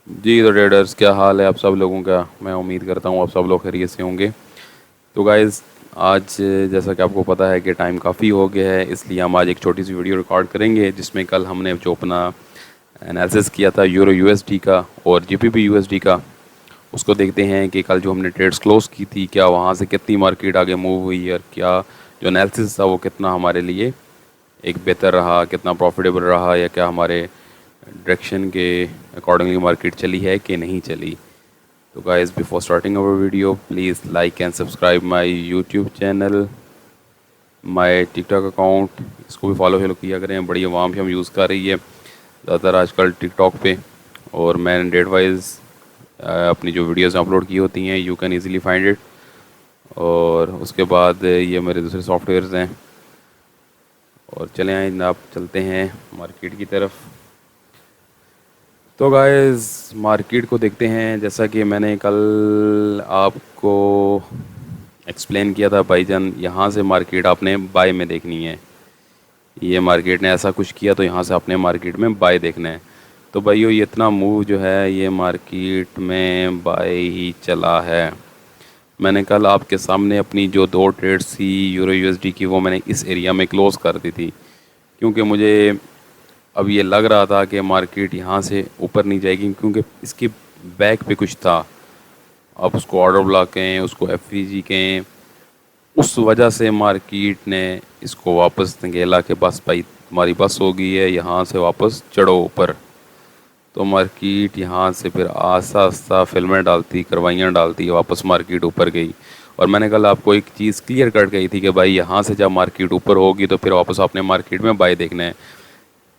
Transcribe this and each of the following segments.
जी तो ट्रेडर्स, क्या हाल है आप सब लोगों का। मैं उम्मीद करता हूँ आप सब लोग खैरियत से होंगे। तो गाइज़, आज जैसा कि आपको पता है कि टाइम काफ़ी हो गया है, इसलिए हम आज एक छोटी सी वीडियो रिकॉर्ड करेंगे जिसमें कल हमने जो अपना एनालिसिस किया था यूरो यूएसडी का और जीबीपी यूएसडी का, उसको देखते हैं कि कल जो हमने ट्रेड्स क्लोज की थी, क्या वहाँ से कितनी मार्केट आगे मूव हुई और क्या जो एनालिसिस था वो कितना हमारे लिए एक बेहतर रहा, कितना प्रॉफिटेबल रहा, या क्या हमारे डायरेक्शन के अकॉर्डिंगली मार्केट चली है कि नहीं चली। तो guys, before starting our video, please like and subscribe my YouTube channel, my TikTok account, इसको भी फॉलो किया करें। बड़ी आवाम भी हम यूज़ कर रही है ज़्यादातर आजकल टिकटॉक पे, और मैंने डेट वाइज अपनी जो वीडियोस अपलोड की होती हैं, you can easily find it. और उसके बाद ये मेरे दूसरे सॉफ्टवेयर्स हैं। और चले आए जनाब, चलते हैं मार्केट की तरफ। तो गाइस, मार्केट को देखते हैं। जैसा कि मैंने कल आपको एक्सप्लेन किया था भाईजान, यहाँ से मार्केट आपने बाय में देखनी है। ये मार्केट ने ऐसा कुछ किया तो यहाँ से आपने मार्केट में बाय देखना है। तो भाइयों, ये इतना मूव जो है ये मार्केट में बाय ही चला है। मैंने कल आपके सामने अपनी जो दो ट्रेड्स थी यूरो यूएसडी की, वो मैंने इस एरिया में क्लोज़ कर दी थी, क्योंकि मुझे अब ये लग रहा था कि मार्केट यहाँ से ऊपर नहीं जाएगी, क्योंकि इसके बैक पे कुछ था। अब उसको ऑर्डर ब्लॉक कहें, उसको एफवीजी कहें, उस वजह से मार्केट ने इसको वापस धकेला कि बस भाई तुम्हारी बस हो गई है, यहाँ से वापस चढ़ो ऊपर। तो मार्केट यहाँ से फिर आस्ता आस्ता फिल्में डालती, करवाइयाँ डालती, वापस मार्केट ऊपर गई। और मैंने कल आपको एक चीज़ क्लियर कट गई थी कि भाई यहाँ से जब मार्केट ऊपर होगी तो फिर वापस आपने मार्केट में बाय देखना है।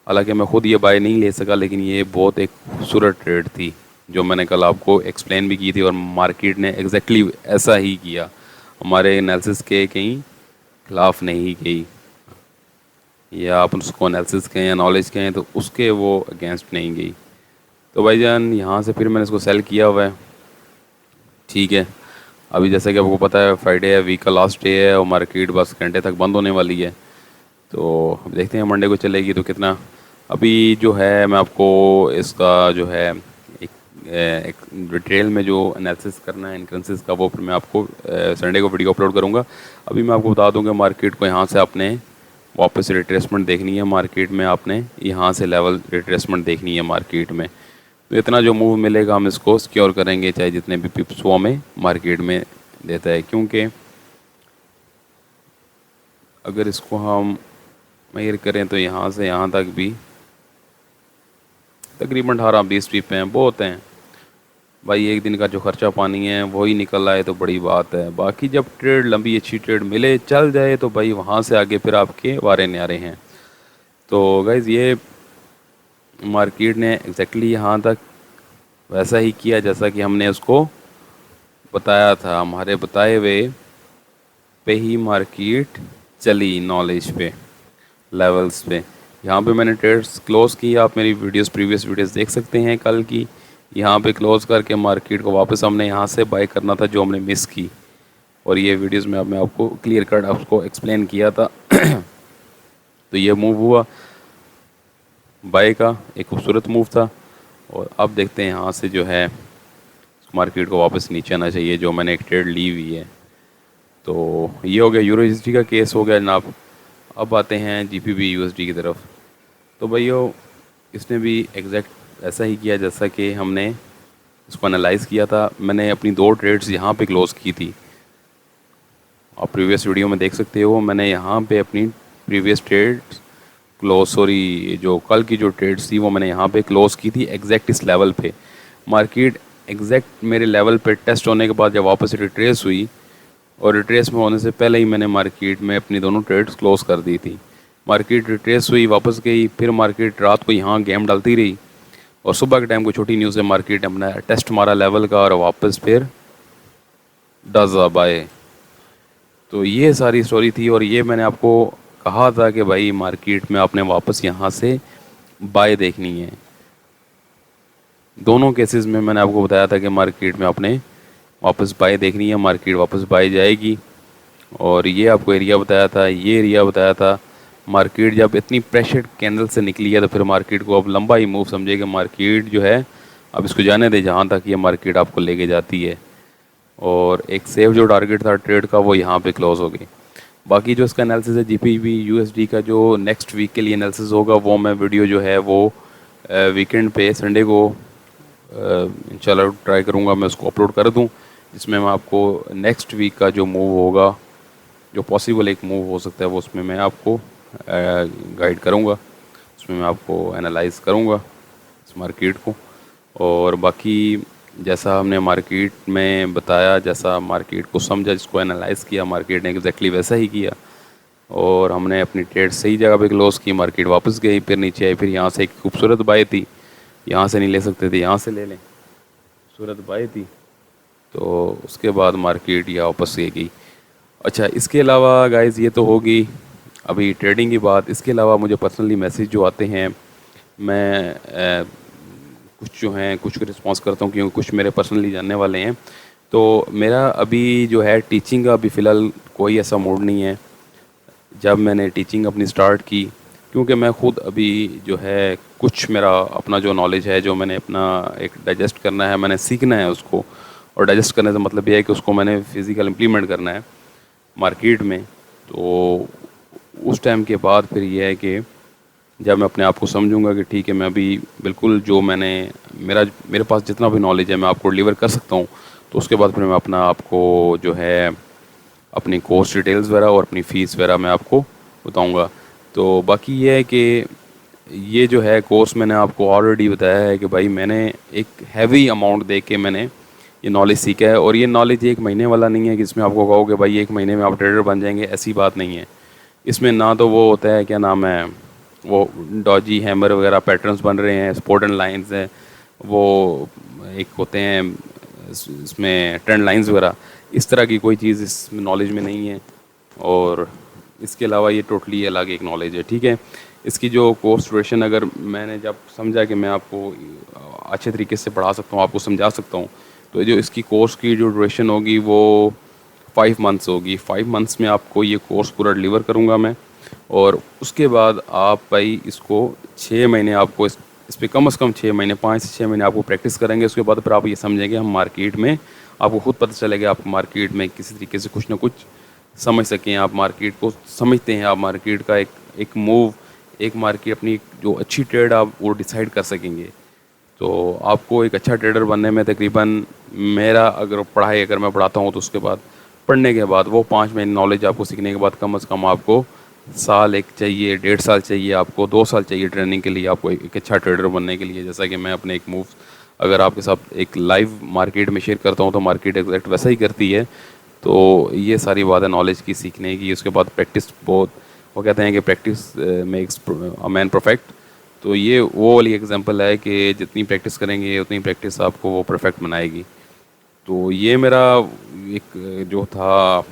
हालांकि मैं खुद ये बाय नहीं ले सका, लेकिन ये बहुत एक खूबसूरत ट्रेड थी जो मैंने कल आपको एक्सप्लेन भी की थी, और मार्केट ने एग्जैक्टली ऐसा ही किया। हमारे एनालिसिस के कहीं खिलाफ नहीं गई, या आप उसको एनालिसिस कहें या नॉलेज कहें तो उसके वो अगेंस्ट नहीं गई। तो भाईजान, यहाँ से फिर मैंने इसको सेल किया हुआ है। ठीक है, अभी जैसा कि आपको पता है फ्राइडे है, वीक का लास्ट डे है, और मार्केट बस घंटे तक बंद होने वाली है। तो अब देखते हैं मंडे को चलेगी तो कितना। अभी जो है मैं आपको इसका जो है एक डिटेल में जो एनालिसिस करना है इनकरेंसेस का, वो फिर मैं आपको संडे को वीडियो अपलोड करूँगा। अभी मैं आपको बता दूंगा मार्केट को यहाँ से आपने वापस रिट्रेसमेंट देखनी है, मार्केट में आपने यहाँ से लेवल रिट्रेसमेंट देखनी है मार्केट में। तो इतना जो मूव मिलेगा हम इसको सिक्योर करेंगे, चाहे जितने भी पिप्स वो हमें मार्केट में देता है, क्योंकि अगर इसको हम मेजर करें तो यहाँ से यहाँ तक भी तकरीबन 18-20 पिप हैं, बहुत हैं भाई। एक दिन का जो खर्चा पानी है वही निकल आए तो बड़ी बात है। बाकी जब ट्रेड लंबी अच्छी ट्रेड मिले, चल जाए, तो भाई वहाँ से आगे फिर आपके वारे न्यारे हैं। तो गाइज़, ये मार्केट ने एग्जैक्टली यहाँ तक वैसा ही किया जैसा कि हमने उसको बताया था। हमारे बताए हुए पे ही मार्केट चली, नॉलेज पे, लेवल्स पे। यहाँ पे मैंने ट्रेड्स क्लोज की, आप मेरी प्रीवियस वीडियोस देख सकते हैं कल की। यहाँ पे क्लोज करके मार्केट को वापस हमने यहाँ से बाय करना था जो हमने मिस की, और ये वीडियोस में अब मैं आपको क्लियर कट आपको एक्सप्लेन किया था। तो ये मूव हुआ बाय का, एक खूबसूरत मूव था। और अब देखते हैं यहाँ से जो है मार्केट को वापस नीचे आना चाहिए, जो मैंने एक ट्रेड ली हुई है। तो ये हो गया यूरो यूएसडी का केस हो गया जनाब। अब आते हैं जीबीपी यूएसडी की तरफ। तो भैया, इसने भी एग्जैक्ट ऐसा ही किया जैसा कि हमने इसको एनालाइज़ किया था। मैंने अपनी दो ट्रेड्स यहाँ पे क्लोज़ की थी, आप प्रीवियस वीडियो में देख सकते हो। मैंने यहाँ पे अपनी प्रीवियस ट्रेड्स जो कल की जो ट्रेड्स थी वो मैंने यहाँ पे क्लोज़ की थी एग्जैक्ट इस लेवल पे। मार्केट एग्जैक्ट मेरे लेवल पे टेस्ट होने के बाद जब वापस रिट्रेस हुई, और रिट्रेस में होने से पहले ही मैंने मार्केट में अपनी दोनों ट्रेड्स क्लोज कर दी थी। मार्केट रिट्रेस हुई, वापस गई, फिर मार्केट रात को यहाँ गेम डालती रही, और सुबह के टाइम को छोटी न्यूज़ है मार्केट अपना टेस्ट मारा लेवल का, और वापस फिर डज बाय। तो ये सारी स्टोरी थी, और ये मैंने आपको कहा था कि भाई मार्केट में आपने वापस यहाँ से बाय देखनी है। दोनों केसेस में मैंने आपको बताया था कि मार्केट में आपने वापस बाय देखनी है, मार्केट वापस बाय जाएगी। और ये आपको एरिया बताया था, ये एरिया बताया था। मार्केट जब इतनी प्रेशर कैंडल से निकली है तो फिर मार्केट को अब लंबा ही मूव समझिएगा। मार्केट जो है अब इसको जाने दें जहाँ तक ये मार्केट आपको लेके जाती है। और एक सेफ जो टारगेट था ट्रेड का वो यहाँ पे क्लोज हो गई। बाकी जो इसका एनालिसिस है जीपीवी यूएसडी का, जो नेक्स्ट वीक के लिए एनालिसिस होगा, वो मैं वीडियो जो है वो वीकेंड पे संडे को इंशाल्लाह ट्राई करूँगा मैं उसको अपलोड कर दूँ, जिसमें मैं आपको नेक्स्ट वीक का जो मूव होगा, जो पॉसिबल एक मूव हो सकता है, वो उसमें मैं आपको गाइड करूँगा, उसमें मैं आपको एनालाइज करूँगा इस मार्केट को। और बाकी जैसा हमने मार्केट में बताया, जैसा मार्केट को समझा, जिसको एनालाइज किया मार्केट ने एग्जैक्टली वैसा ही किया। और हमने अपनी ट्रेड सही जगह पे क्लोज की, मार्केट वापस गई, फिर नीचे आई, फिर यहाँ से एक खूबसूरत बाई थी, यहाँ से नहीं ले सकते थे, यहाँ से ले लें, खूबसूरत बाई थी, तो उसके बाद मार्केट यहाँ वापस गई। अच्छा, इसके अलावा गाइस ये तो होगी अभी ट्रेडिंग की बात। इसके अलावा मुझे पर्सनली मैसेज जो आते हैं, मैं कुछ जो हैं कुछ रिस्पॉन्स करता हूँ, क्योंकि कुछ मेरे पर्सनली जानने वाले हैं। तो मेरा अभी जो है टीचिंग का अभी फ़िलहाल कोई ऐसा मूड नहीं है। जब मैंने टीचिंग अपनी स्टार्ट की, क्योंकि मैं ख़ुद अभी जो है कुछ मेरा अपना जो नॉलेज है, जो मैंने अपना एक डाइजेस्ट करना है, मैंने सीखना है उसको। और डाइजेस्ट करने का मतलब ये है कि उसको मैंने फ़िज़िकल इम्प्लीमेंट करना है मार्केट में। तो उस टाइम के बाद फिर ये है कि जब मैं अपने आप को समझूंगा कि ठीक है, मैं अभी बिल्कुल जो मेरे पास जितना भी नॉलेज है मैं आपको डिलीवर कर सकता हूँ, तो उसके बाद फिर मैं अपना आपको जो है अपनी कोर्स डिटेल्स वगैरह और अपनी फ़ीस वगैरह मैं आपको बताऊँगा। तो बाकी ये है कि ये जो है कोर्स मैंने आपको ऑलरेडी बताया है कि भाई मैंने एक हैवी अमाउंट दे के मैंने ये नॉलेज सीखा है। और ये नॉलेज एक महीने वाला नहीं है कि इसमें आपको कहो कि भाई एक महीने में आप ट्रेडर बन जाएंगे, ऐसी बात नहीं है। इसमें ना तो वो होता है, क्या नाम है, वो डॉजी हैमर वगैरह पैटर्न्स बन रहे हैं, स्पोर्ट एंड लाइंस हैं, वो एक होते हैं इसमें ट्रेंड लाइंस वगैरह, इस तरह की कोई चीज़ इस नॉलेज में नहीं है। और इसके अलावा ये टोटली अलग एक नॉलेज है, ठीक है। इसकी जो कोर्स ड्यूरेशन, अगर मैंने जब समझा कि मैं आपको अच्छे तरीके से पढ़ा सकता हूँ, आपको समझा सकता हूँ, तो जो इसकी कोर्स की जो ड्यूरेशन होगी वो 5 मंथ्स होगी। 5 मंथ्स में आपको ये कोर्स पूरा डिलीवर करूँगा मैं। और उसके बाद आप भाई इसको 6 महीने आपको इस पे कम से कम 6 महीने, 5 से 6 महीने आपको प्रैक्टिस करेंगे। उसके बाद फिर आप ये समझेंगे हम मार्केट में, आपको खुद पता चलेगा आप मार्केट में किसी तरीके से कुछ ना कुछ समझ सकें, आप मार्केट को समझते हैं, आप मार्केट का एक मूव, एक मार्केट अपनी जो अच्छी ट्रेड आप वो डिसाइड कर सकेंगे। तो आपको एक अच्छा ट्रेडर बनने में तकरीबन मेरा अगर मैं पढ़ाता हूँ, तो उसके बाद पढ़ने के बाद वो 5 महीने नॉलेज आपको सीखने के बाद कम से कम आपको साल एक चाहिए, 1.5 साल चाहिए, आपको 2 साल चाहिए ट्रेनिंग के लिए, आपको एक अच्छा ट्रेडर बनने के लिए। जैसा कि मैं अपने एक मूव अगर आपके साथ एक लाइव मार्केट में शेयर करता हूँ, तो मार्केट एग्जैक्ट वैसा ही करती है। तो ये सारी बात है नॉलेज की, सीखने की। उसके बाद प्रैक्टिस बहुत, वो कहते हैं कि practice makes a man perfect. तो ये वो वाली एग्जांपल है कि जितनी प्रैक्टिस करेंगे उतनी प्रैक्टिस आपको वो परफेक्ट बनाएगी। तो ये मेरा एक जो था,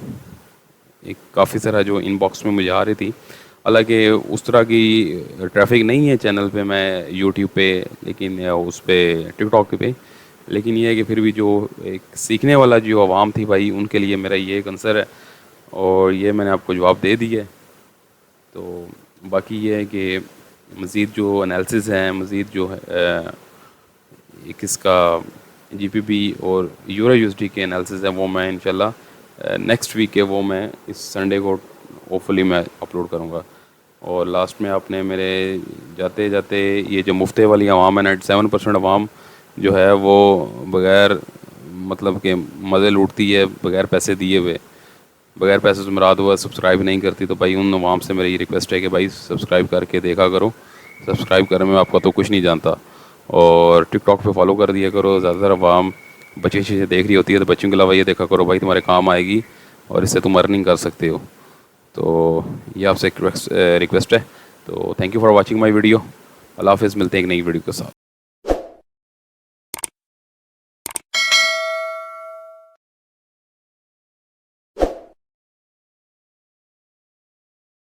एक काफ़ी सारा जो इनबॉक्स में मुझे आ रही थी। हालांकि उस तरह की ट्रैफिक नहीं है चैनल पे, मैं यूट्यूब पे, लेकिन या उस पे टिकटॉक पे, लेकिन ये है कि फिर भी जो एक सीखने वाला जो आवाम थी भाई, उनके लिए मेरा ये एक आंसर है। और ये मैंने आपको जवाब दे दिया है। तो बाकी ये है कि मज़ीद जो एनालिसिस है, मज़ीद जो है एक इसका जीपीपी और यूरो यूएसडी के एनालिसिस है, वो मैं इंशाल्लाह नेक्स्ट वीक है, वो मैं इस संडे को होपफुली मैं अपलोड करूँगा। और लास्ट में आपने मेरे जाते जाते ये जो मुफ्ते वाली आवाम है, 97% आवाम जो है वो बग़ैर मतलब के मज़े लूटती है, बग़ैर पैसे दिए हुए, बगैर पैसे से मुराद हुआ सब्सक्राइब नहीं करती। तो भाई उन आवाम से मेरी रिक्वेस्ट है कि भाई सब्सक्राइब करके देखा करो। सब्सक्राइब करने में आपका तो कुछ नहीं जानता। और टिकटॉक पे फॉलो कर दिया करो। ज़्यादातर आवाम बच्चे से देख रही होती है, तो बच्चों के अलावा ये देखा करो भाई, तुम्हारे काम आएगी और इससे तुम अर्निंग कर सकते हो। तो ये आपसे एक रिक्वेस्ट है। तो thank you for watching my video. अल्लाह हाफ़िज़, मिलते हैं एक नई वीडियो के साथ।